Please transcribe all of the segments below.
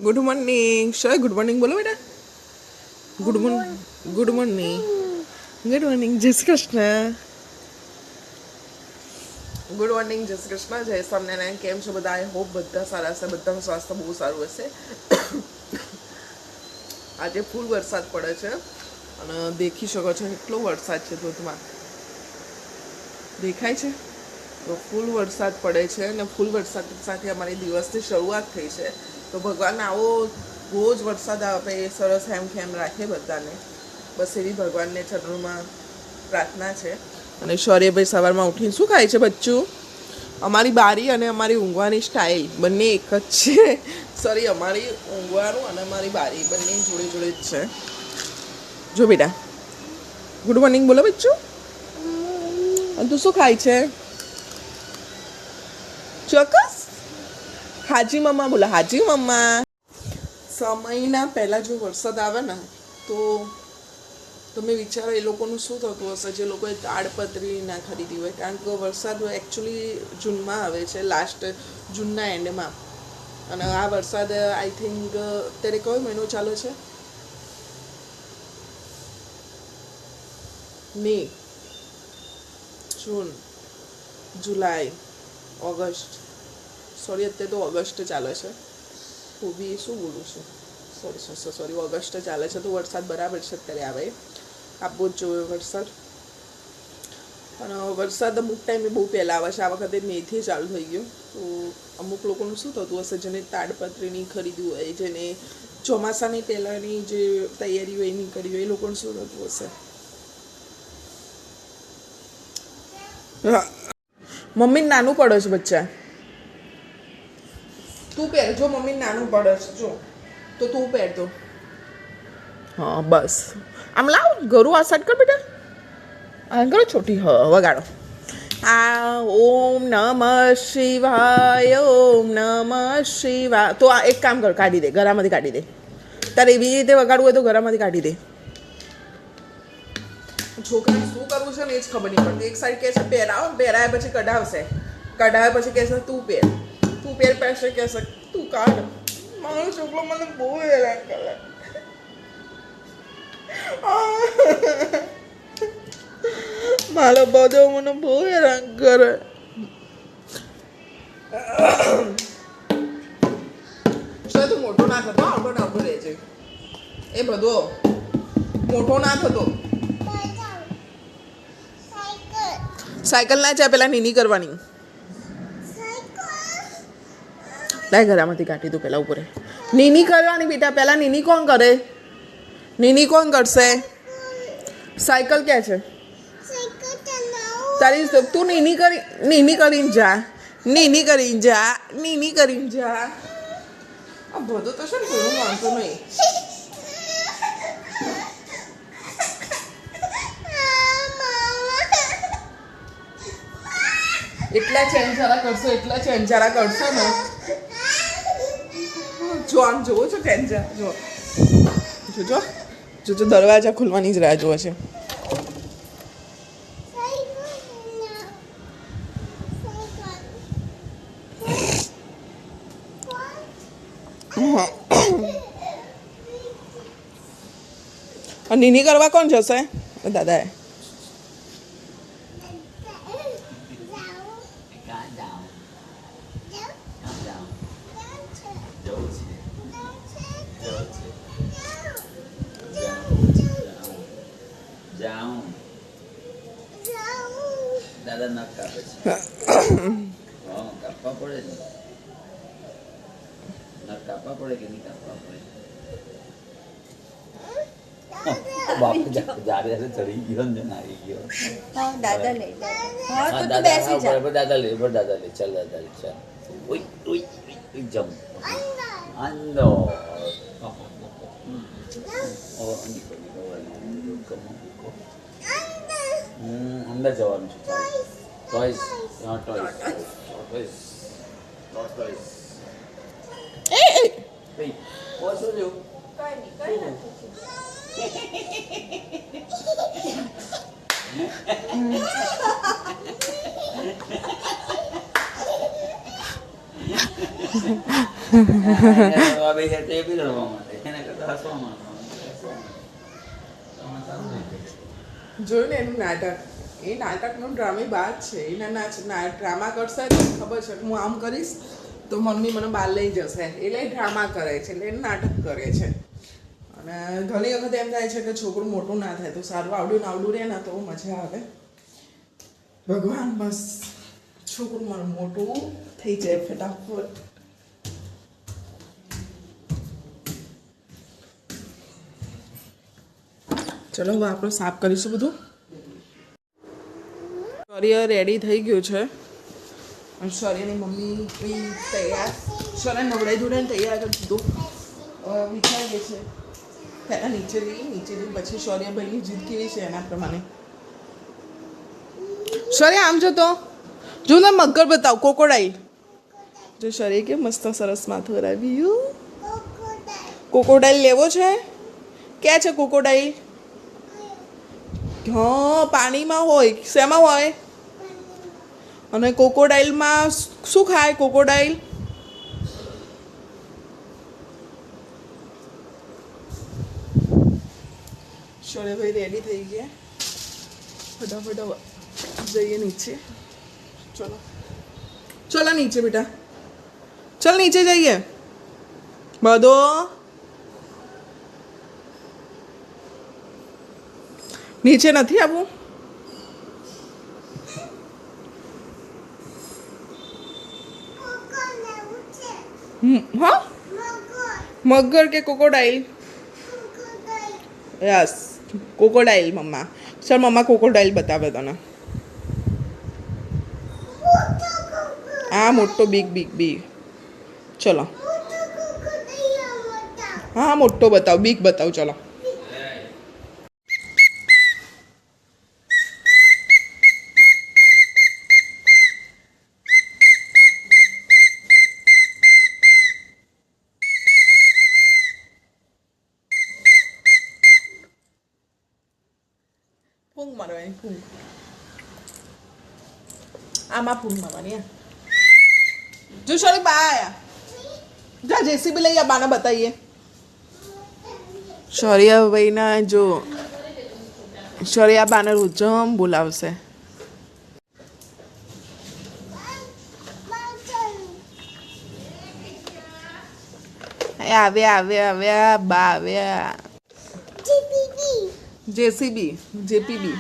Good morning शोय good morning बोलो बेटा good morning good morning good morning जय Shri Krishna good morning जय श्री कृष्ण जय स्वामिनारायण केम छो बधा आई होप बधा सारा हशे बधानुं स्वास्थ्य बहु सारुं हशे આજે ફૂલ વરસાદ પડે છે અને દેખી શકો છો એટલો વરસાદ છે ધોધમાં દેખાય છે તો ફૂલ વરસાદ પડે છે અને ફૂલ વરસાદ સાથે અમારી દિવસની શરૂઆત થઈ છે તો ભગવાન આવો રોજ વરસાદ આપે સરસ હેમખેમ રાખે બધાને બસ એવી ભગવાનને ચરણોમાં પ્રાર્થના છે અને શૌર્યભાઈ સવારમાં ઉઠીને શું ખાય છે બચ્ચું અમારી બારી અને અમારી ઊંઘવાની સ્ટાઇલ બંને એક જ છે સોરી અમારી ઊંઘવાનું અને અમારી બારી બંને જોડે જોડે જ છે જો બેટા ગુડ મોર્નિંગ બોલો બચ્ચું અને તું શું ખાય છે ચોક્કસ હાજી મમ્મા બોલો હાજી મમ્મા સમયના પહેલાં જો વરસાદ આવે ને તો તમે વિચારો એ લોકોનું શું થતું હશે જે લોકોએ તાડપત્રી ના ખરીદી હોય કારણ કે વરસાદ એકચ્યુઅલી જૂનમાં આવે છે લાસ્ટ જૂનના એન્ડમાં અને આ વરસાદ આઈ થિંક અત્યારે કયો મહિનો ચાલે છે મે જૂન જુલાઈ ઓગસ્ટ સોરી અત્યારે તો ઓગસ્ટ ચાલે છે હું બી શું બોલું છું સોરી ઓગસ્ટ ચાલે છે તો વરસાદ બરાબર છે અત્યારે આવે આપવો જ જોઈએ વરસાદ અને વરસાદ અમુક ટાઈમે બહુ પહેલાં આવે છે આ વખતે મેથી ચાલુ થઈ ગયો તો અમુક લોકોનું શું થતું હશે જેને તાડપત્રીની ખરીદી હોય જેને ચોમાસાની પહેલાંની જે તૈયારી હોય એની કરી હોય એ લોકોનું શું થતું હશે મમ્મીને નાનું પડે છે બચ્ચા તું પહેર જો મમ્મીને નાનું પડે છે જો તો તું પહેર દો હા બસ આમ લાવ ઘરું આ સાઈડ કર બેટા આ કરો છોટી હ વગાડો આ ઓમ નમઃ શિવાય તો આ એક કામ કર કાઢી દે ઘરામાંથી કાઢી દે તારે એવી રીતે વગાડવું હોય તો ઘરામાંથી કાઢી દે છોકરાને શું કરવું છે ને એ જ ખબર નહીં પડતી એક સાઈડ કહે છે પહેરાવે પછી કઢાવે પછી કહે છે તું પહેર પહેરશે કહેશે તું કાઢ મારો છોકરો મને બહુ હેરાન કરે મારો બધો મને બહુ હેરાન કરે તું મોટો ના થતો આવતો રહે છે એ બધો મોટો ના થતો સાયકલ ના જાય પેલા નીની કરવાની લાય ઘરામાંથી કાઢી તું પેલા ઉપર નીની કરવાની બેટા પેલા નીની કોણ કરે નીની કોણ કરશે સાયકલ ક્યાં છે તારી તું નીની કરીને જા નીની કરીને જા આ બધું તો છે ને કોઈનું માનતો નહીં એટલા ચેન્જારા કરશો ને જો આમ જોવો છો ચેન્જા જો દરવાજા ખુલવાની જ રાહ જોવે છે નીની કરવા કોણ જશે દાદા દાદા નખ કાપે છે કાપવા પડે ને નખ કાપવા પડે કે નહીં કાપવા પડે બાપ જાડે ચડી ગયો ને આવી ગયો દાદા લે દાદા લે ચાલ દાદા લે ચાલ ઓય જમ આંદો અંદર જવાનું છે ટોયસ શું થયું રડવા બેસે તો એ બી રડવા માટે એને કરતા હસવા માંડવાનું. જોયું ને એનું નાટક, એ નાટકનો ડ્રામે બાદ છે. એના ડ્રામા કરશે તો ખબર છે કે હું આમ કરીશ તો મમ્મી મને બહાર લઈ જશે, એટલે એ ડ્રામા કરે છે, એટલે એ નાટક કરે છે. અને ઘણી વખત એમ થાય છે કે છોકરું મોટું ના થાય તો સારું, આવડું રહે ને તો મજા આવે. ભગવાન બસ છોકરું મારું મોટું થઈ જાય ફટાફટ. ચલો હવે આપણે સાફ કરીશું બધું. શૌર્ય રેડી થઈ ગયું છે અને શૌર્યની મમ્મી બી તૈયાર, શૌર્ય નવડાઈ ધોડાઈને તૈયાર કરી દીધું. વિચારીએ છે પહેલાં નીચે જઈ પછી શૌર્યભાઈની જીદ કેવી છે એના પ્રમાણે. શૌર્ય આમ જતો જો ને મગર બતાવ, કોકોડાઈલ જો. શૌર્ય કે મસ્ત સરસ માથું કરાવ્યું. કોકોડાઈલ લેવો છે? ક્યાં છે કોકોડાઈલ? હા, પાણીમાં હોય. શેમાં હોય? અને કોકોડાઈલમાં શું ખાય કોકોડાઈલ? શૌર્યભાઈ રેડી થઈ ગયા, ફટાફટ જઈએ નીચે. ચલો નીચે બેટા, ચલ નીચે જઈએ. બધો નીચે નથી આવવું? હા, મગર કે કોકોડાઈલ? યસ, કોકોડાઈલ મમ્મા. ચાલ મમ્મા કોકોડાઈલ બતાવે તને. હા, મોટો બિગ. ચલો હા, મોટો બતાવ, બિગ બતાવ. ચલો ફૂંક મારવાની, ફૂંક. આમાં ફૂંક મારવાની. જો સોરી બા આયા, જા જેસીબી લઈ આ, બાને બતાવીએ. શૌર્યભાઈના જો શૌર્યા બાને રોજમ બોલાવશે. આવ્યા બા આવ્યા. જેસીબી જેપીબી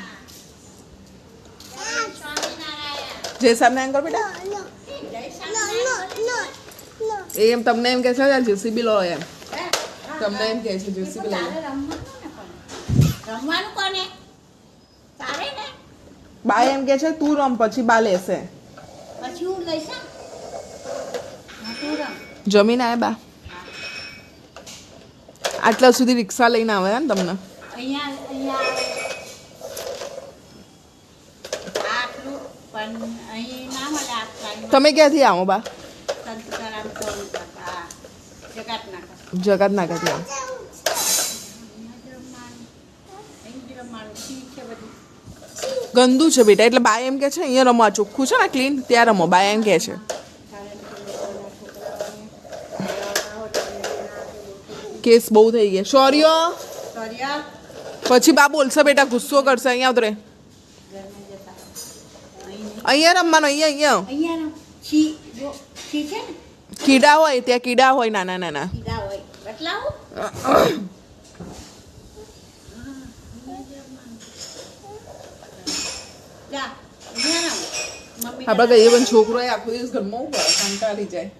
જય સ્વામિનારાયણ કરો બેટા. એમ તમને એમ કે છે જેસીબી લો એમ, તમને એમ કે છે જેસીબી લો. રમવાનું કોને? તારે ને? બા એમ કે છે તું રમ પછી બા લેશે. પછી હું લઈશ. તું રમ. જમીન આયા બા? આટલા સુધી રિક્ષા લઈને આવે ને તમને? અહીંયા આટલું પણ અહીં ના મળે આટલા. તમે ક્યાંથી આવો બા? સંતરામ ચોક, જગતનાકા. જગતનાકાથી આવો. ગંદુ છે બેટા, એટલે બા એમ કે છે અહીંયા રમો, આ ચોખ્ખું છે ને ક્લીન, ત્યાં રમો. બા એમ કે છે કેસ બહુ થઈ ગયા. શૌર્ય પછી બા બોલશે બેટા, ગુસ્સો કરશે. અહીંયા ઉતરે, અહીંયા રમવાનું. અહીંયા કીડા હોય ત્યાં, કીડા હોય નાના. આપણે કહીએ પણ છોકરો આખો દિવસ ઘરમાં ઉપર કંટાળી જાય.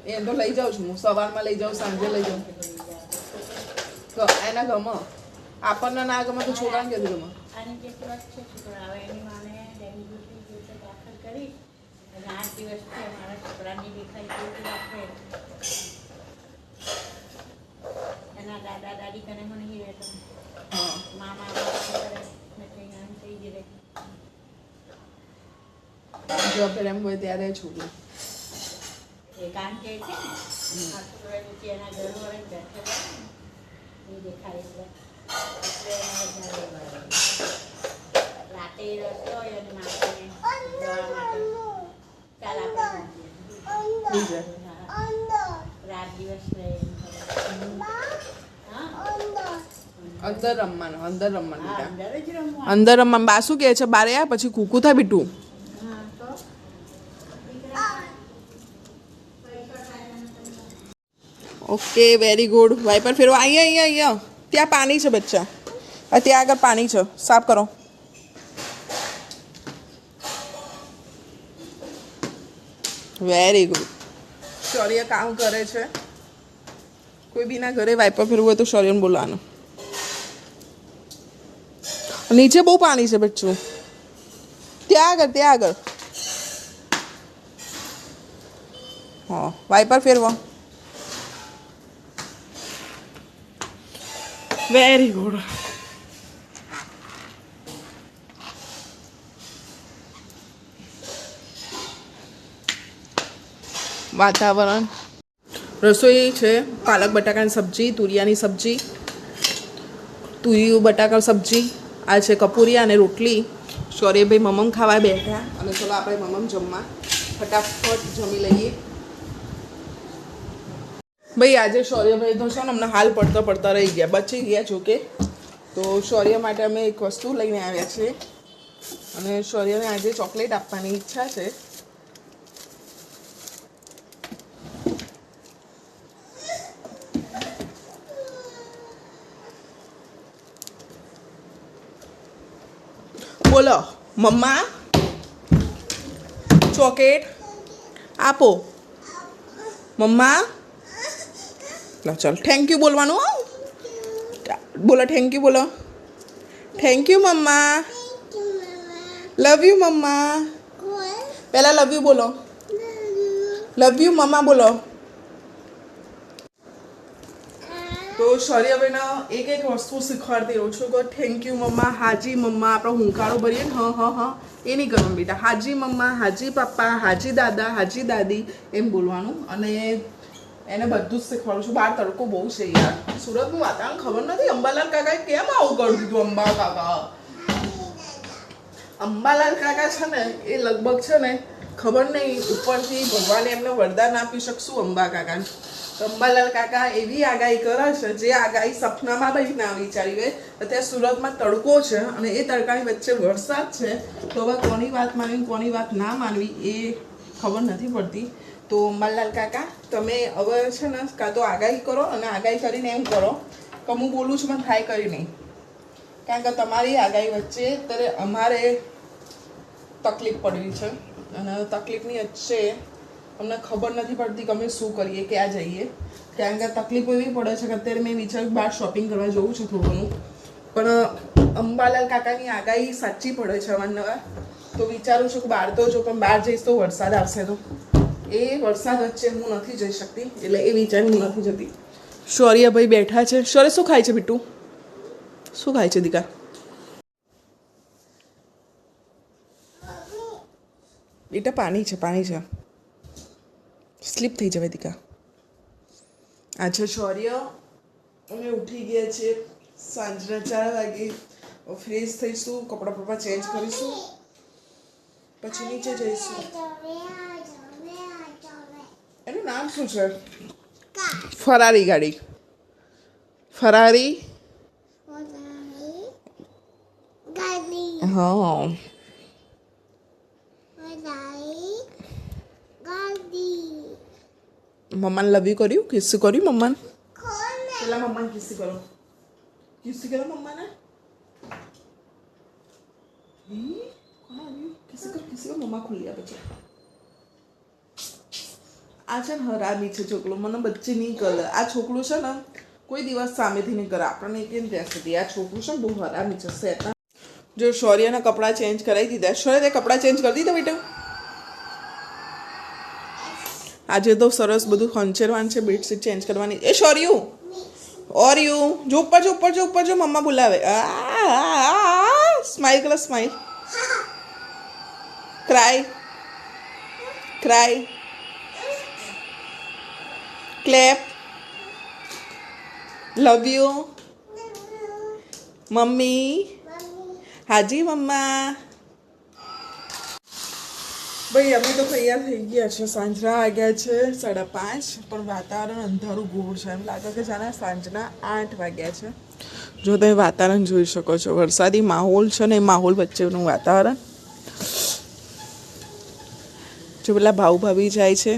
એમ તો લઈ જાઉં છું હું, સવારમાં લઈ જાઉં, સાંજે લઈ જાઉં. એના ગમે, આપણને ના ગમે તો છોકરાને કીધું ગમે. એના દાદા દાદી કને મને રહેતો, હા, મામા થઈ ગયે. જો પેલા એમ હોય ત્યારે છોકરું એ કામ કે છે ને એના ઘર વડે બેઠેલા એ દેખાય એટલે રાતે રસ્તો હોય અને માથે જવા માટે ચાલ આપણે થઈ જાય. હા. રાત દિવસ રહે એમ કરે. હા અંદર રમવાનું હા, બેટા. અંદર જ રમવાનું. અંદર રમવાનું. બા શું કહે છે? બારે આ પછી કૂકું થાય બીટું. હા તો દીકરા ઓકે વેરી ગુડ. વાઇપર ફેરવો. અહીંયા અહીંયા અહીંયા ત્યાં પાણી છે બચ્ચા. ત્યાં આગળ પાણી છે, સાફ કરો. Very good. શૌર્ય કામ કરે છે. કોઈ બીના ઘરે વાઇપર ફેરવું હોય તો શૌર્યને બોલવાનું. નીચે બહુ પાણી છે બચ્ચું. ત્યાં આગળ. હા વાઇપર ફેરવો. Very good. વાતાવરણ રસોઈ છે. પાલક બટાકાની સબ્જી, તુરિયાની સબ્જી, તુરિયું બટાકા સબ્જી, આ છે કપૂરિયા અને રોટલી. શૌર્યભાઈ મમમ ખાવા બેઠા અને ચલો આપણે મમમ જમવા ફટાફટ જમી લઈએ. ભાઈ આજે શૌર્યભાઈ તો છે ને અમને હાલ પડતા રહી ગયા, બચી ગયા જોકે. તો શૌર્ય માટે અમે એક વસ્તુ લઈને આવ્યા છીએ અને શૌર્યને આજે ચોકલેટ આપવાની ઈચ્છા છે. બોલો મમ્મા ચોકલેટ આપો. મમ્મા લો ચાલ થેન્ક યુ બોલવાનું. બોલો થેન્ક યુ બોલો. Thank you mamma. Love you mamma. પહેલા લવ યુ બોલો. લવ યુ મમ્મા બોલો. તો શૌર્યભાઈને એક વસ્તુ શીખવાડતી રહું છું કે થેન્ક યુ મમ્મા, હાજી મમ્મા. આપણે હુંકારો ભરીએ ને હ એ નહીં કરવાનું બેટા. હાજી મમ્મા, હાજી પપ્પા, હાજી દાદા, હાજી દાદી એમ બોલવાનું. અને એને બધું જ શીખવાડું છું. બહાર તડકો બહુ છે યાર. સુરતનું વાતાવરણ ખબર નથી. અંબાલાલ કાકાએ કેમ આવું કરી દીધું? અંબાલાલ કાકા છે ને એ લગભગ છે ને ખબર નહીં ઉપરથી ભગવાને એમને વરદાન આપી શકશું અંબા કાકાને. અંબાલાલ કાકા એવી આગાહી કરે છે જે આગાહી સપનામાં બી ના વિચારી ગઈ. અત્યારે સુરતમાં તડકો છે અને એ તડકાની વચ્ચે વરસાદ છે. તો હવે કોની વાત માનવી કોની વાત ના માનવી એ ખબર નથી પડતી. તો અંબાલાલ કાકા તમે હવે છે ને કાં તો આગાહી કરો અને આગાહી કરીને એમ કરો કે હું બોલું છું પણ થાય કરી નહીં. કારણ કે તમારી આગાહી વચ્ચે અત્યારે અમારે તકલીફ પડવી છે અને તકલીફની વચ્ચે અમને ખબર નથી પડતી કે અમે શું કરીએ, ક્યાં જઈએ. કારણ કે તકલીફ એવી પડે છે કે અત્યારે મેં વિચાર્યું બહાર શોપિંગ કરવા જવું છે થોડું. પણ અંબાલાલ કાકાની આગાહી સાચી પડે છે અવારનવાર. તો વિચારું છું કે બહાર તો જો પણ બહાર જઈશ તો વરસાદ આવશે. તો એ વરસાદ વચ્ચે હું નથી જઈ શકતી એટલે એ વિચારી હું નથી જતી. શૌર્યભાઈ બેઠા છે. શૌર્ય શું ખાય છે બીટું? શું ખાય છે દીકા? બેટા પાણી છે. સ્લીપ થઈ જવાય દીકા. આજે શૌર્ય અમે ઉઠી ગયા છીએ સાંજના 4 વાગે. ફ્રેશ થઈશું, કપડાં બપડા ચેન્જ કરીશું, પછી નીચે જઈશું. એનું નામ શું છે? ફરારી ગાડી. ફરારી હા. મમ્માને લવ યુ કર્યું? કિસ્સું કર્યું મમ્માને? પેલા મમ્માને કિસ્સું કરો. કિસ્સું કરો મમ્માને. કિસ્સું કર મમ્મા ખુલ્લી આપે છે. આ છે ને હરામી છે છોકરો. મને બચ્ચે નહીં કરે. આ છોકરું છે ને કોઈ દિવસ સામેથી નહીં કરે. આપણને કેમ ત્યાં સુધી આ છોકરું છે ને બહુ હરામી છે. શેતાન. જો શૌર્યના કપડાં ચેન્જ કરાવી દીધા. શૌર્ય તે કપડાં ચેન્જ કરી દીધા બેટા? આજે તો સરસ બધું ખંચેરવાનું છે. બેડશીટ ચેન્જ કરવાની. એ શૌર્યુ ઓર યુ જો ઉપર જો મમ્મા બોલાવે. સ્માઈલ કરો smile. Cry clap. Love you mummy. હાજી મમ્મા. ભાઈ અમે તો તૈયાર થઈ ગયા છે. સાંજના વાગ્યા છે 5:30, પણ વાતાવરણ અંધારું ઘોર છે. એમ લાગે કે જાણે સાંજના 8 વાગ્યા છે. જો તમે વાતાવરણ જોઈ શકો છો, વરસાદી માહોલ છે ને એ માહોલ વચ્ચેનું વાતાવરણ. જો પેલા ભાઉ ભાભી જાય છે.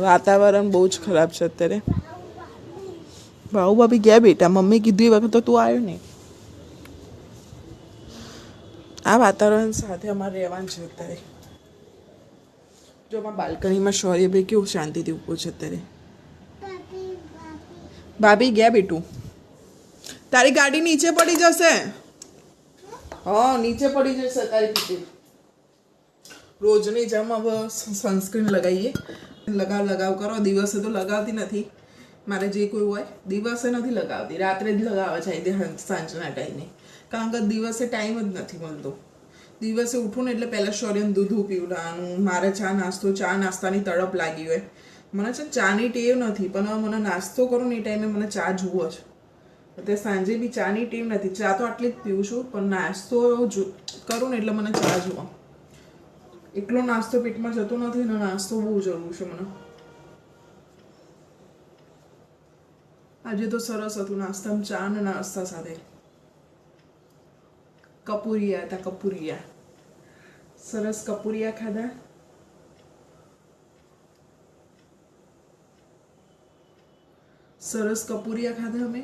વાતાવરણ બહુ જ ખરાબ છે અત્યારે. ભાઉ ભાભી ગયા બેટા, મમ્મી કીધું એ વખત તો તું આવ્યો નહીં. આ વાતાવરણ સાથે અમારે રહેવાનું છે અત્યારે. જો અમારા બાલ્કનીમાં શૌર્યભાઈ કેવું શાંતિથી ઊભું છે અત્યારે. ભાભી ગયા બેટું, તારી ગાડી નીચે પડી જશે. હા નીચે પડી જશે તારી પીટી. રોજની જેમ હવે સનસ્ક્રીન લગાવીએ, લગાવ કરો. દિવસે તો લગાવતી નથી, મારે જે કોઈ હોય દિવસે નથી લગાવતી, રાત્રે જ લગાવવા જાય સાંજના ટાઈમે. કારણ કે દિવસે ટાઈમ જ નથી મળતો. દિવસે ઉઠું ને એટલે પહેલાં શૌર્યને દૂધ પીવડાવવાનું, મારે ચા નાસ્તાની તડપ લાગી હોય. મને છે ચાની ટેવ નથી, પણ હવે મને નાસ્તો કરું ને એ ટાઈમે મને ચા જુઓ જ. અત્યારે સાંજે બી ચાની ટેવ નથી, ચા તો આટલી જ પીવું છું, પણ નાસ્તો કરું ને એટલે મને ચા જુઓ. એકલો નાસ્તો પેટમાં જતો નથી ને નાસ્તો બહુ જરૂર છે મને. આજે તો સરસ હતું નાસ્તામાં, ચા ને નાસ્તા સાથે કપૂરિયા હતા. કપૂરિયા સરસ કપૂરિયા ખાધા. અમે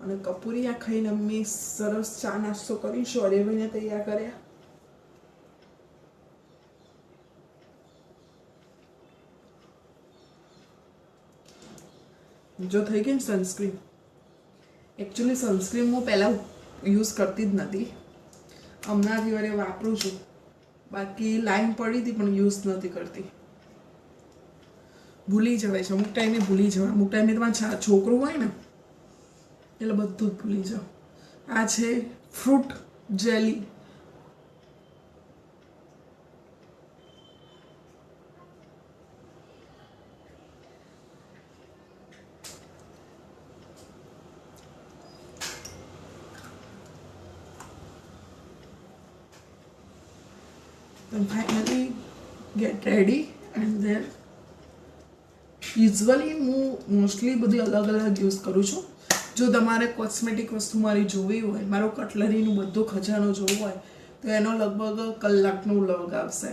અને કપૂરિયા ખાઈને અમે સરસ ચા નાસ્તો કરી શૌર્યભાઈને તૈયાર કર્યા. જો થઈ ગઈ ને સનસ્ક્રીન. એકચ્યુઅલી સનસ્ક્રીન હું પહેલાં યુઝ કરતી જ નથી, હમણાંથી વારે વાપરું છું. બાકી લાઈન પડી હતી પણ યુઝ નથી કરતી. ભૂલી જવાય છે અમુક ટાઈમે, ભૂલી જવાય. અમુક ટાઈમે તમારા છોકરું હોય ને એટલે બધું જ ભૂલી જાઓ. આ છે fruit jelly. Then finally get ready and then usually હું મોસ્ટલી બધી અલગ યુઝ કરું છું. જો તમારે કોસ્મેટિક વસ્તુ મારી જોવી હોય, મારો કટલરીનું બધો ખજાનો જોવો હોય તો એનો લગભગ કલાકનો વ્લોગ આવશે.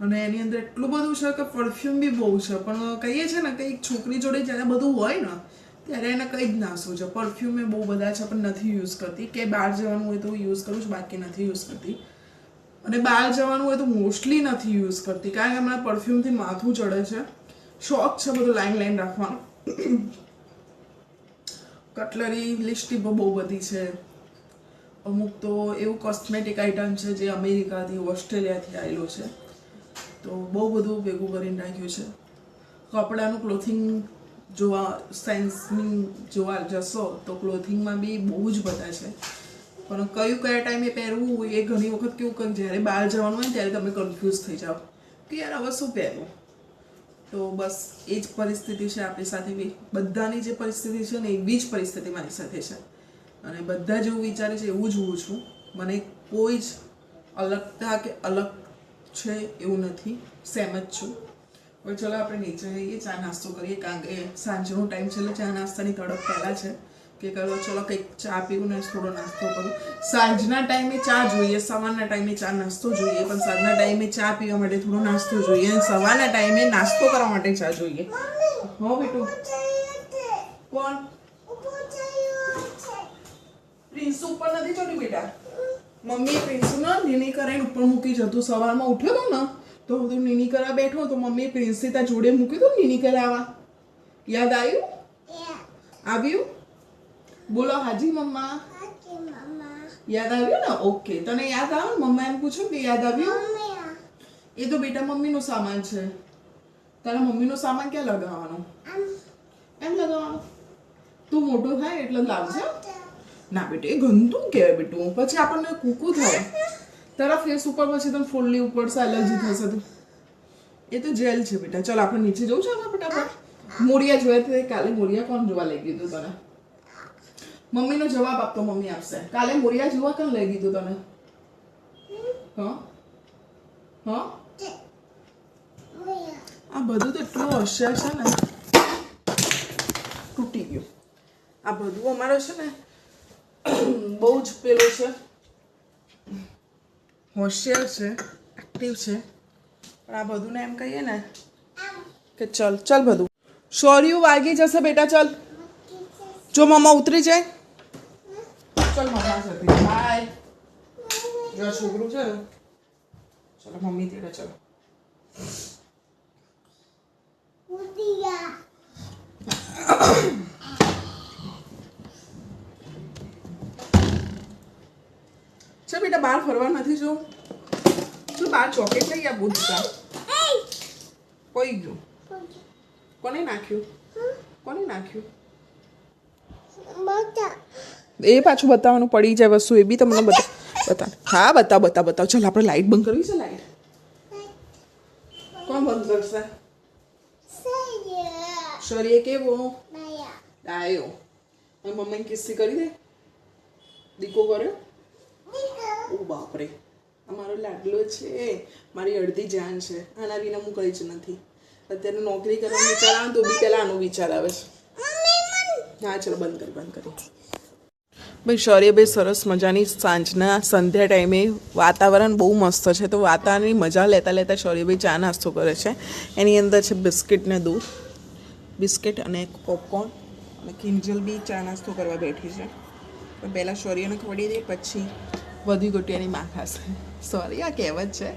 અને એની અંદર એટલું બધું છે કે પરફ્યુમ બી બહુ છે, પણ કહીએ છીએ ને કે એક છોકરી જોડે જ્યારે બધું હોય ને ત્યારે એને કંઈ જ ના સૂઝે. પરફ્યુમ એ બહુ બધા છે પણ નથી યુઝ કરતી. કે બહાર જવાનું હોય તો યુઝ કરું છું, બાકી નથી યુઝ કરતી. અને બહાર જવાનું હોય તો મોસ્ટલી નથી યુઝ કરતી, કારણ કે હમણાં પરફ્યુમથી માથું ચડે છે. શોખ છે બધું લાઈન રાખવાનું. કટલરી લિસ્ટી બહુ બધી છે. અમુક તો એવું કોસ્મેટિક આઇટમ છે જે અમેરિકાથી, ઓસ્ટ્રેલિયાથી આવેલું છે. તો બહુ બધું ભેગું કરીને રાખ્યું છે. કપડાનું ક્લોથિંગ જોવા, સાયન્સની જોવા જશો તો ક્લોથિંગમાં બી બહુ જ બધા છે. પણ કયા ટાઈમે પહેરવું એ ઘણી વખત કેવું કે જ્યારે બહાર જવાનું હોય ને ત્યારે તમે કન્ફ્યુઝ થઈ જાઓ કે યાર હવે શું પહેરવું. તો બસ એ જ પરિસ્થિતિ છે આપણી સાથે બી. બધાની જે પરિસ્થિતિ છે ને એવી જ પરિસ્થિતિ મારી સાથે છે. અને બધા જેવું વિચારે છે એવું જ હું છું. મને કોઈ જ અલગતા કે અલગ છે એવું નથી, સેમ જ છું. હવે ચલો આપણે નીચે જઈએ, ચા નાસ્તો કરીએ, કારણ કે સાંજનો ટાઈમ છે એટલે ચા નાસ્તાની તડપ પહેલાં છે કે કરો ચલો કંઈક ચા પીવું ને થોડો નાસ્તો કરું. સાંજના ટાઈમે ચા જોઈએ, સવારના ટાઈમે ચા નાસ્તો જોઈએ, પણ સાંજના ટાઈમે ચા પીવા માટે થોડો નાસ્તો જોઈએ, અને સવારના ટાઈમે નાસ્તો કરવા માટે ચા જોઈએ. હો બેટું. કોણ? પ્રિન્સ ઉપર નથી ચડ્યું બેટા. મમ્મીએ પ્રિન્સને નીની કરાઈને ઉપર મૂકી જતું. સવારમાં ઉઠ્યો હતો ને તો હું નીની કરા બેઠો તો મમ્મીએ પ્રિન્સથી ત્યાં જોડે મૂકી હતું નીની કરાવવા. યાદ આવ્યું? આવ્યું? બોલો હાજી મમ્મા. યાદ આવ્યું ને? ઓકે. તને યાદ આવે ને? મમ્મા એમ પૂછ્યું કે યાદ આવ્યું? એ તો બેટા મમ્મીનો સામાન છે. તારા મમ્મીનો સામાન ક્યાં લગાવવાનો? એમ લગાવવાનો? તું મોટો થાય એટલે લાવજે. ના બેટા એ ગંદુ કહેવાય બેટું, પછી આપણને કૂકું થાય. તારા ફેસ ઉપર પછી તને ફોલ્લી ઉપર એલર્જી થશે. તો એ તો જેલ છે બેટા. ચાલ આપણે નીચે જવું છે ફટાફટ. મોરિયા જોયા તો કાલે મોરિયા કોણ જોવા લઈ ગયું તને? મમ્મીનો જવાબ આપતો મમ્મી આપશે. કાલે મોરિયા જોવા કોણ લઈ ગયું તને? હા હા આ બધું તો એટલું હોશિયાર છે ને તૂટી ગયું આ બધું અમારે છે ને બહુ જ પેલું છે હોશિયાર છે એક્ટિવ છે પણ આ બધું ને એમ કહીએ ને કે ચલ ચલ બધું શોર્યું વાગી જશે બેટા ચલ જો મમ્મા ઉતરી જાય ચલ મમ્મા સાથે બાય જો આ છોકરું છે ને ચલો મમ્મી તેડે ચલો ચલ બેટા બહાર ફરવા નથી જો શું બહાર ચોકેટ લઈ આ બુદ્ધા કોઈ ગયું કોને નાખ્યું એ પાછું બતાવવાનું પડી જાય વસ્તુ એ બી તમને બતા હા બતાવ ચાલ આપણે લાઈટ બંધ કરવી છે લાઈટ કોણ બંધ કરશે શરીર કેવો ડાયો મમ્મીને કિસ્સી કરી દે દીકો કર્યો ઓ બાપરે અમારો લાડલો છે મારી અડધી જાન છે આના વિના હું કઈ જ નથી અત્યારે નોકરી કરવાનું વિચાર આવે તો બી પહેલાં આનો વિચાર આવે છે હા ચલો બંધ કરી ભાઈ શૌર્યભાઈ સરસ મજાની સાંજના સંધ્યા ટાઈમે વાતાવરણ બહુ મસ્ત છે તો વાતાવરણની મજા લેતા શૌર્યભાઈ ચા નાસ્તો કરે છે એની અંદર છે બિસ્કિટ ને દૂધ બિસ્કિટ અને પોપકોર્ન અને કિંજલ બી ચા નાસ્તો કરવા બેઠી છે પણ પહેલાં શૌર્યને ખવડી દે પછી વધી ગોટિયાની માં ખાશે સોરી આ કહેવત છે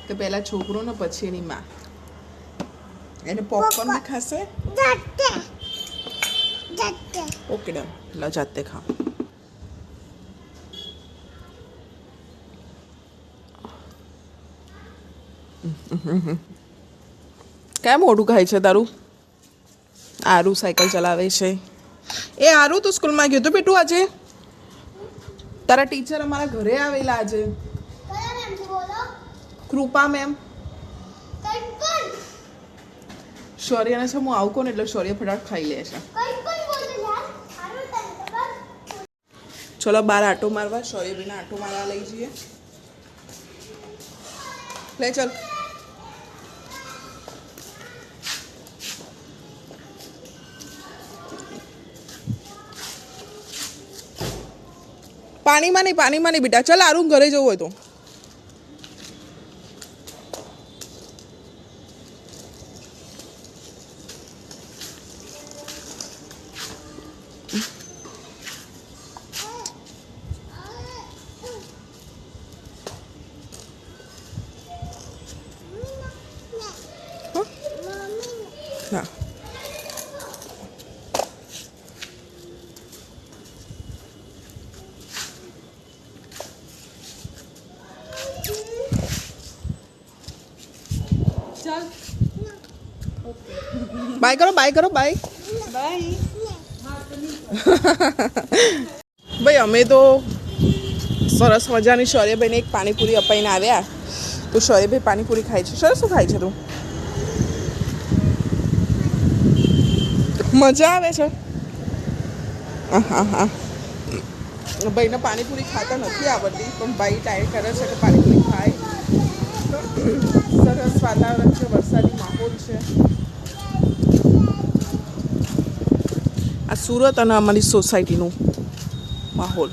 કે પહેલાં છોકરો ને પછી એની માં એને પોપકોર્ન બી ખાશે ઓકે ડન લો જાતે ખાઓ કેમ મોટું ખાય છે તારું આરું સાયકલ ચલાવે છે એ આરું તું સ્કૂલમાં ગયું હતું બેટું આજે તારા ટીચર અમારા ઘરે આવેલા આજે કૃપા મેમ શૌર્યને છે હું આવું કોને એટલે શૌર્ય ફટાફટ ખાઈ લે છે ચલો બાર આટો મારવા શૌર્યભાઈને આટો મારવા લઈ જઈએ લે ચલ પાણીમાં નહીં બેટા ચાલ આરું ઘરે જવું હોય તો હા બાય કરો બાય ભાઈ અમે તો સરસ મજાની શૌર્યભાઈને એક પાણીપુરી અપાઈને આવ્યા તો શૌર્યભાઈ પાણીપુરી ખાય છે સરસ શું ખાય છે તું મજા આવે છે હા ભાઈને પાણીપુરી ખાતા નથી આવડતી પણ ભાઈ ટાઈમ કરે છે કે પાણીપુરી ખાય સરસ વાતાવરણ છે વરસાદી માહોલ છે આ સુરત અને અમારી સોસાયટીનું માહોલ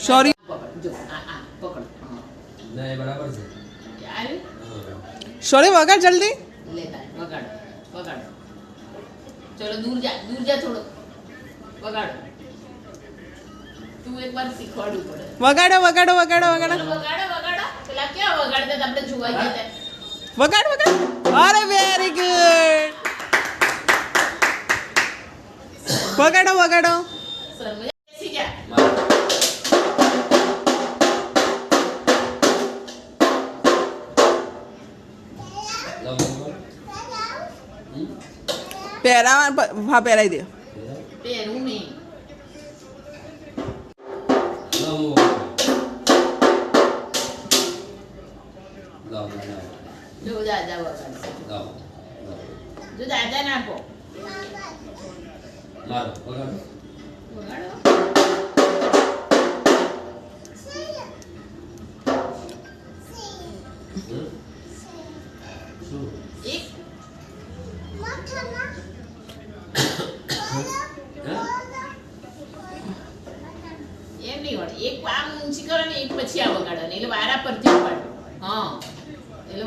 સોરી પકડ જો આ પકડ હા ના એ બરાબર છે યાર સોરી વગાડ જલ્દી લેતા વગાડ વગાડ ચલો દૂર જા થોડો વગાડ તું એક વાર શીખવાડવું પડે વગાડો વગાડો વગાડો વગાડો વગાડો પેલા ક્યાં વગાડતા હતા આપણે જોવા ગયા હતા વગાડ વગાડ અરે વેરી ગુડ વગાડો વગાડો સર મજા બેસી જા પહેરાવા હા પહેરાવી દે પહેરું નહીં જો દાદા વગાડ જો દાદા નાખો વગાડો એક એમ નહીં હોય એક આમ ઊંચી કરો ને એક પછી આ વગાડો ને એટલે વારા પરથી ઉપાડો હા એટલે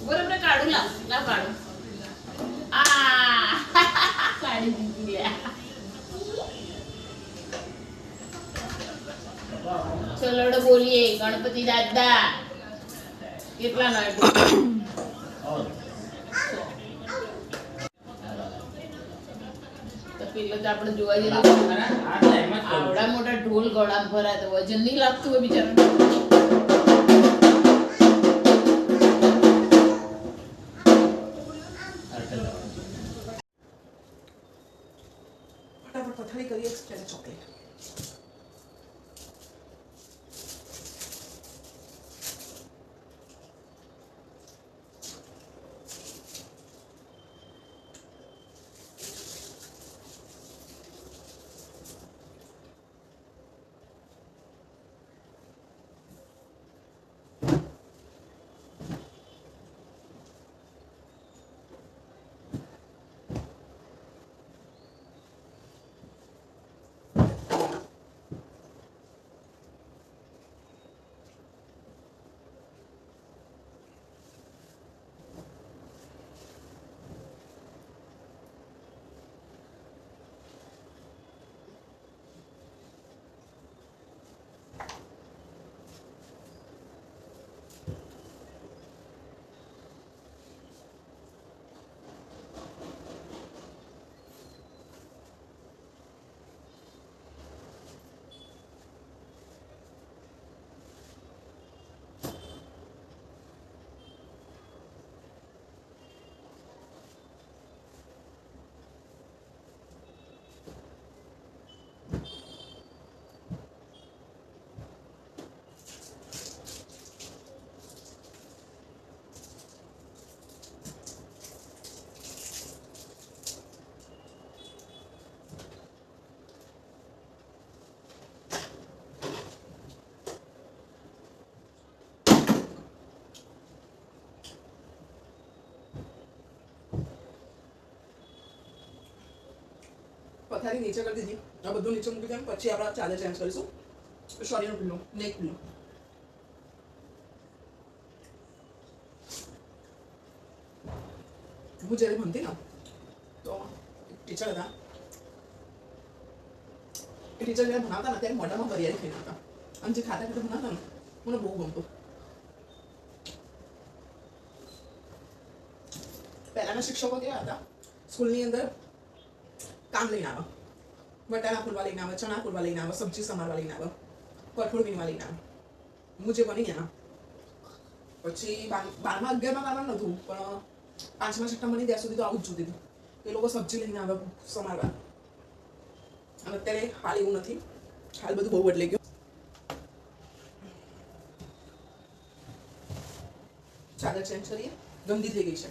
બરોબર કાઢું લાવ કાઢું આ કાઢી દીધી લે ચલો બોલીએ ગણપતિ દાદા કેટલા નો પેલો તો આપણે જોવા જઈએ આવડા મોટા ઢોલ ગળામાં ભરાતો વજન નહીં લાગતું હોય બિચારા ફટાફટ પથારી કરીએ ત્યારે ચોકલેટ પથારી નીચે કરી દીધી આ બધું નીચે મૂકી દે પછી આપણે ચાદર ચેન્જ કરીશું સોરીનો પીલો નેક પીલો હું જ્યારે ભણતી ને તો ટીચર હતા એ ટીચર જ્યારે ભણાવતા ને ત્યારે મોઢામાં વરિયાળી ખાઈ નાખતા અને જે ખાતા ખાતા ભણાવતા ને મને બહુ ગમતું પહેલાના શિક્ષકો કેવા હતા સ્કૂલની અંદર કામ લઈને આવે વટાણા ફૂલવા લઈને આવે ચણા ફૂલવા લઈને આવે સબ્જી સમારવા લઈને આવે કઠોળ વીણવા લઈને આવે હું જે બની ગયા પછી 12મા 11મા આવવાનું નહોતું પણ 5મા 6મા બની ત્યાં સુધી તો આવું જ જોતી હતું એ લોકો સબ્જી લઈને આવે સમારવા અને અત્યારે હાલ એવું નથી હાલ બધું બહુ બદલાઈ ગયું ચાદર ચેન્જ કરીએ ગંદી થઈ ગઈ છે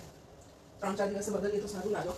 3-4 દિવસે બદલીએ તો સારું લાગે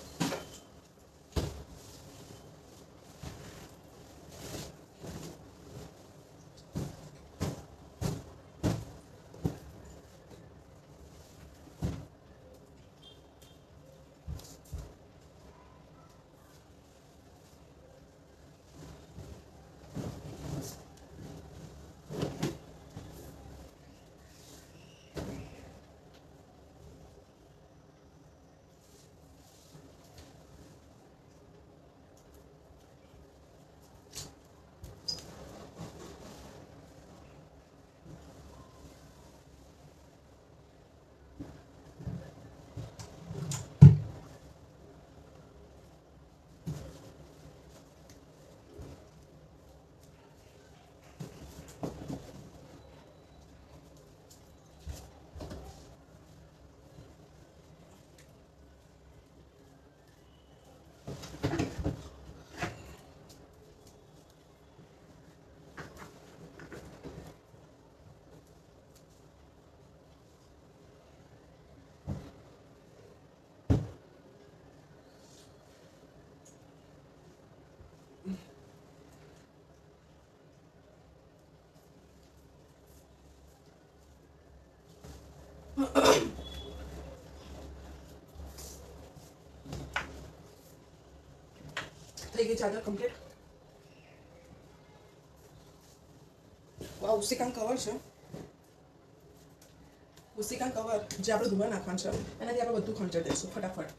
ગઈ ચાદર કમ્પ્લીટ. વાહ, ઉસીકાન કવર છે. ઉસીકાન કવર જે આપણે ધોવા નાખવાનું છે એનાથી આપણે બધું ખંચર દઈશું ફટાફટ.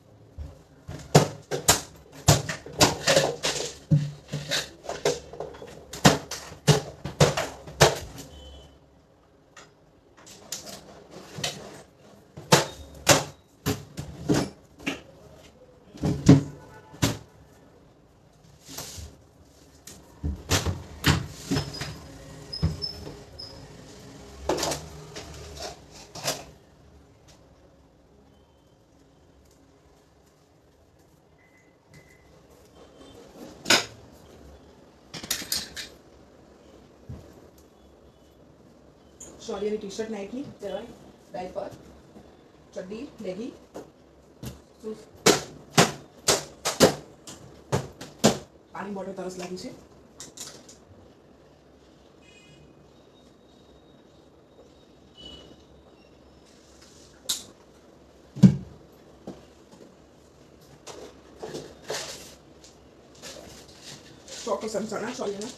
શૌર્યની ટી શર્ટ નાઇટની જવાય, ડાયપર, ચડ્ડી, લેગી, પાણી બોટલ તરસ લાગી છે. ચોક્કસ ચણા શૌર્યના.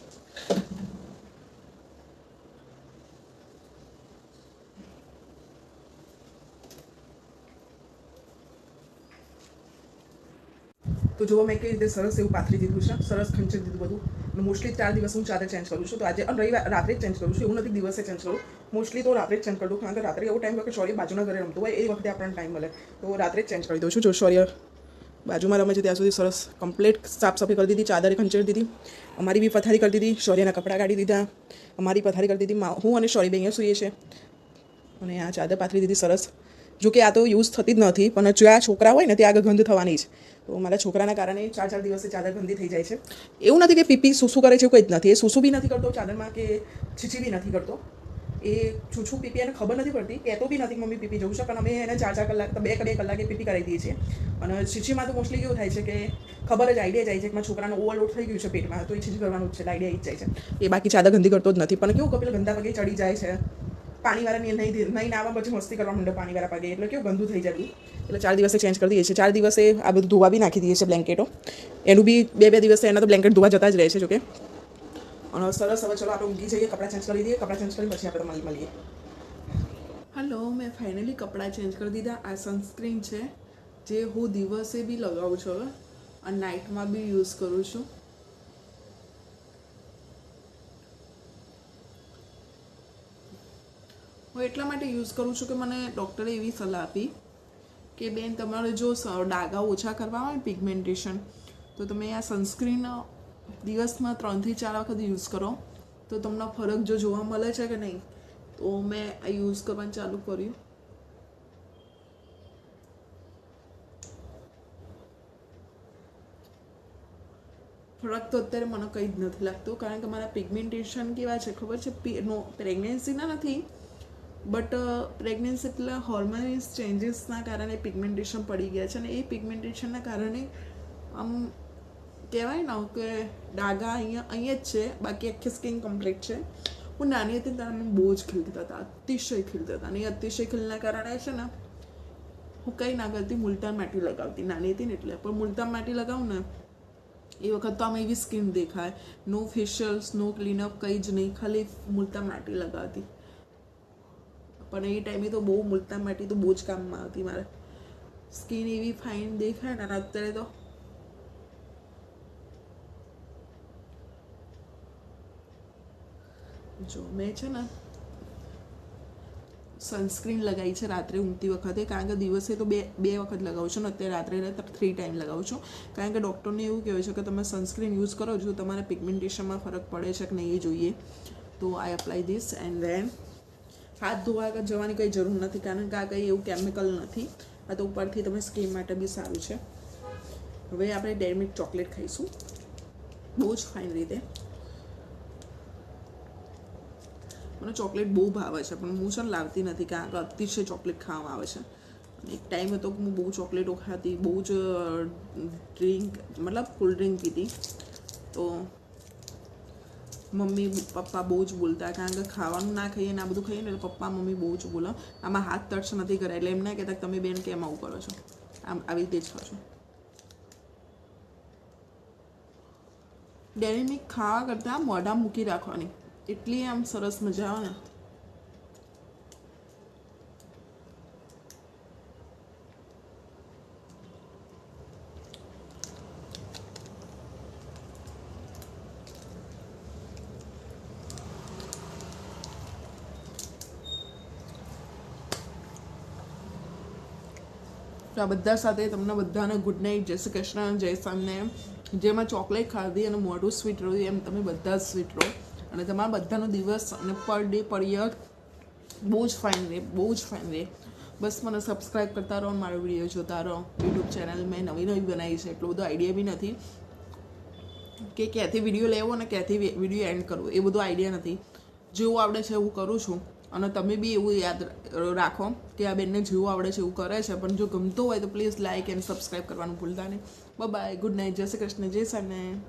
તો જો મેં કઈ રીતે સરસ એવું પાથરી દીધું છે, સરસ ખંચરી દીધું બધું. અને મોસ્ટલી 4 દિવસ હું ચાદર ચેન્જ કરું છું. તો આજે રવિવાર રાત્રે જ ચેન્જ કરું છું, એવું નથી દિવસે ચેન્જ કરું. મોસ્ટલી તો રાત્રે જ ચેન્જ કરું, કારણ કે રાત્રે એવો ટાઈમ હોય કે શૌર્ય બાજુના ઘરે રમતું હોય, એ વખતે આપણને ટાઈમ મળે, તો રાત્રે જ ચેન્જ કરી દઉં છું. જો શૌર્ય બાજુમાં રમે છે ત્યાં સુધી સરસ કમ્પ્લીટ સાફ સફાઈ કરી દીધી, ચાદરે ખંચરી દીધી, અમારી બી પથારી કરી દીધી, શૌર્યના કપડાં કાઢી દીધા, અમારી પથારી કરી દીધી. હું અને શૌર્ય બે અહીંયા સૂઈએ છીએ અને આ ચાદર પાથરી દીધી સરસ. જો કે આ તો યુઝ થતી જ નથી, પણ જ્યાં છોકરા હોય ને ત્યાં આગળ ગંધ થવાની જ. તો મારા છોકરાના કારણે 4 દિવસે ચાદર ગંદી થઈ જાય છે. એવું નથી કે પીપી સૂસું કરે છે, એવું કંઈ જ નથી. એ સૂસું બી નથી કરતો ચાદરમાં, કે છીછી બી નથી કરતો. એ છૂછું પીપી એને ખબર નથી પડતી, કહેતો બી નથી મમ્મી પીપી જવું છે, પણ અમે એને 4 કલાક, 2 કલાકે પીપી કરાવી દઈએ છીએ. અને છીછીમાં તો મોસ્ટલી કેવું થાય છે કે ખબર જ આઈડિયા જાય છે કે મારા છોકરાને ઓવરલોડ થઈ ગયું છે પેટમાં, તો એ છીછી કરવાનું જ છે, આઈડિયા જ જાય છે. એ બાકી ચાદર ગંદી કરતો જ નથી. પણ કેવું કપિલ ગંદા પગે ચડી જાય છે, પાણીવાળા નહીં નાવા પછી મસ્તી કરવા માંડે પાણીવાળા પગે, એટલે કેવું ગંદુ થઈ જાય. એટલે 4 દિવસે ચેન્જ કરી દઈએ છીએ. 4 દિવસે આ બધું ધોવા બી નાખી દઈએ છીએ બ્લેન્કેટો. એનું બી 2 દિવસે એના તો બ્લેન્કેટ ધોવા જતા જ રહે છે. જોકે અને સરસ. હવે ચલો આપણે ઊંઘી જઈએ, કપડાં ચેન્જ કરી દઈએ. કપડાં ચેન્જ કરીને પછી આપણે મળીએ. હલો, મેં ફાઇનલી કપડાં ચેન્જ કરી દીધા. આ સનસ્ક્રીન છે જે હું દિવસે બી લગાવું છું હવે, અને નાઇટમાં બી યુઝ કરું છું. હું એટલા માટે યુઝ કરું છું કે મને ડૉક્ટરે એવી સલાહ આપી કે બેન, તમારે જો ડાઘા ઓછા કરવા હોય પિગમેન્ટેશન, તો તમે આ સનસ્ક્રીન દિવસમાં 3 થી 4 વખત યુઝ કરો તો તમને ફરક જો જોવા મળે છે કે નહીં. તો મેં આ યુઝ કરવાનું ચાલુ કર્યું. ફરક તો અત્યારે મને કંઈ જ નથી લાગતું, કારણ કે મારા પિગમેન્ટેશન કેવા છે ખબર છે? પ્રેગ્નન્સીના નથી, બટ પ્રેગ્નન્સી એટલે હોર્મોન્સ ચેન્જીસના કારણે પિગમેન્ટેશન પડી ગયા છે. અને એ પિગમેન્ટેશનના કારણે આમ કહેવાય ને કે ડાઘા અહીંયા જ છે, બાકી આખી સ્કિન કમ્પ્લીટ છે. હું નાની હતી ત્યારે મને બહુ જ ખીલતા હતા, અતિશય ખીલતા હતા. અને એ અતિશય ખીલના કારણે છે ને હું કંઈ ના કરતી, મુલતાન માટી લગાવતી. નાની હતી ને એટલે. પણ મુલતાન માટી લગાવું ને એ વખત તો આમ એવી સ્કિન દેખાય, નો ફેશિયલ્સ, નો ક્લીનઅપ, કંઈ જ નહીં, ખાલી મુલતાન માટી લગાવતી. પણ એ ટાઈમે તો બહુ મુલતાન માટી તો બહુ જ કામમાં આવતી. મારે સ્કિન એવી ફાઇન દેખાય ને. અત્યારે તો જો મેં છે ને સનસ્ક્રીન લગાવી છે રાત્રે ઊંઘતી વખતે, કારણ કે દિવસે તો બે વખત લગાવું છું ને અત્યારે રાત્રે 3 ટાઈમ લગાવું છું. કારણ કે ડૉક્ટરને એવું કહેવાય છે કે તમે સનસ્ક્રીન યુઝ કરો છો, તમારે પિગમેન્ટેશનમાં ફરક પડે છે કે નહીં એ જોઈએ. તો આઈ એપ્લાય ધીસ એન્ડ ધેન હાથ ધોવા જવાની કંઈ જરૂર નથી, કારણ કે આ કંઈ એવું કેમિકલ નથી. આ તો ઉપરથી તમે સ્કિન માટે બી સારું છે. હવે આપણે ડેરી મિલ્ક ચોકલેટ ખાઈશું બહુ જ ફાઇન રીતે. મને ચોકલેટ બહુ ભાવે છે, પણ હું છે ને લાવતી નથી, કારણ કે અતિશય ચોકલેટ ખાવામાં આવે છે. એક ટાઈમ હતો કે હું બહુ ચોકલેટો ખાતી, બહુ જ ડ્રિંક, મતલબ કોલ્ડ ડ્રિંક પીતી. તો મમ્મી પપ્પા બહુ જ બોલતા, કારણ કે ખાવાનું ના ખાઈએ ને આ બધું ખાઈએ ને એટલે પપ્પા મમ્મી બહુ જ બોલો. આમાં હાથ ટચ નથી કર્યા, એટલે એમ ના કહેતા તમે બેન કેમ આવું કરો છો, આમ આવી રીતે જ છો. ડેરી મિલ્ક ખાવા કરતાં મોઢા મૂકી રાખવાની, એટલી આમ સરસ મજા આવે ને. તો આ બધા સાથે તમને બધાને ગુડ નાઇટ, જય શ્રી કૃષ્ણ, જય સ્વામિનારાયણ. જેમાં ચોકલેટ ખાધી અને મોઢું સ્વીટ રહ્યું એમ તમે બધા જ સ્વીટ રહો અને તમારા બધાનો દિવસ અને પર ડે પર યર બહુ જ ફાઇન રહે, બહુ જ ફાઇન રહે. બસ મને સબસ્ક્રાઈબ કરતા રહો, મારો વિડીયો જોતા રહો. યુટ્યુબ ચેનલ મેં નવી બનાવી છે, એટલો બધો આઈડિયા બી નથી કે ક્યાંથી વિડીયો લેવો અને ક્યાંથી વિડીયો એન્ડ કરવો, એ બધો આઈડિયા નથી. જેવું આવડે છે એવું કરું છું અને તમે બી એવું યાદ રાખો કે આ બેનને જેવું આવડે છે એવું કરે છે. પણ જો ગમતું હોય તો પ્લીઝ લાઇક એન્ડ સબસ્ક્રાઈબ કરવાનું ભૂલતા નહીં. બાય, ગુડ નાઇટ, જય શ્રી કૃષ્ણ, જય સ્વામિનારાયણ.